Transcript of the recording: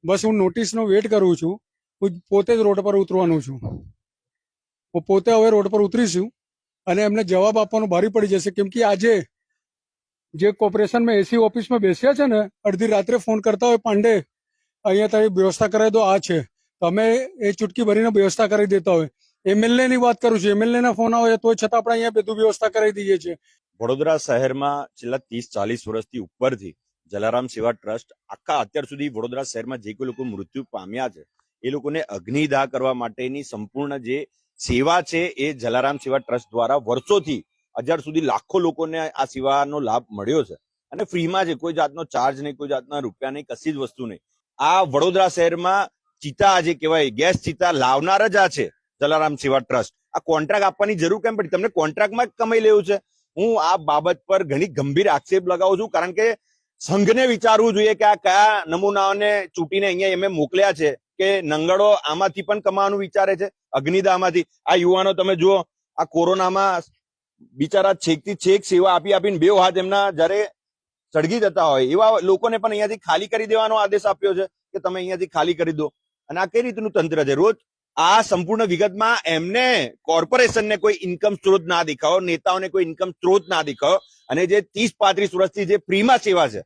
બસ હું નોટિસનો વેટ કરું છું. હું પોતે જ રોડ પર ઉતરવાનું છું. હું પોતે હવે રોડ પર ઉતરીશું અને એમને જવાબ આપવાનું ભારે પડી જશે, કેમ કે આજે જે કોર્પોરેશનમાં એસી ઓફિસમાં બેસ્યા છે ને, અડધી રાત્રે ફોન કરતા હોય, પાંડે અહીંયા તારી વ્યવસ્થા કરાવી દો, આ છે. તમે એ ચૂટકી ભરીને વ્યવસ્થા કરી દેતા હોય. એમએલએ ની વાત કરું છું, એમએલએ ના ફોન આવે તો છતાં આપણે અહીંયા બધું વ્યવસ્થા કરાવી દઈએ છીએ. વડોદરા શહેરમાં છેલ્લા 30-40 વર્ષથી ઉપરથી જલારામ સેવા ટ્રસ્ટ આખા અત્યાર સુધી વડોદરા શહેરમાં જે કોઈ લોકો મૃત્યુ પામ્યા છે એ લોકોને અગ્નિદાહ કરવા માટેની સંપૂર્ણ જે સેવા છે એ જલારામ સેવા ટ્રસ્ટ દ્વારા વર્ષોથી અત્યાર સુધી લાખો લોકોને આ સેવાનો લાભ મળ્યો છે અને ફ્રીમાં છે, કોઈ જાતનો ચાર્જ નહીં, કોઈ જાતના રૂપિયા નહીં, કશી જ વસ્તુ નહીં. આ વડોદરા શહેરમાં ચિતા જે કહેવાય ગેસ ચિતા લાવનાર જ આ છે જલારામ સેવા ટ્રસ્ટ. આ કોન્ટ્રાક્ટ આપવાની જરૂર કેમ પડી? તમને કોન્ટ્રાક્ટમાં જ કમાઈ લેવું છે. હું આ બાબત પર ઘણી ગંભીર આક્ષેપ લગાવું છું, કારણ કે સંઘને વિચારવું જોઈએ કે આ કયા નમૂનાઓને ચૂંટીને અહીંયા એમને મોકલ્યા છે કે નંગડો આમાંથી પણ કમાવાનું વિચારે છે, અગ્નિદાહમાંથી. આ યુવાનો તમે જુઓ, આ કોરોનામાં બિચારા છેકથી છેક સેવા આપી આપીને બે હાથ એમના જયારે સળગી જતા હોય એવા લોકોને પણ અહીંયાથી ખાલી કરી દેવાનો આદેશ આપ્યો છે કે તમે અહીંયાથી ખાલી કરી દો. અને આ કઈ રીતનું તંત્ર છે? રોજ આ સંપૂર્ણ વિગતમાં એમને કોર્પોરેશનને કોઈ ઇન્કમ સ્ત્રોત ના દેખાયો, નેતાઓને કોઈ ઇન્કમ સ્ત્રોત ના દેખાયો, અને જે 30-35 વર્ષથી જે ફ્રીમાં સેવા છે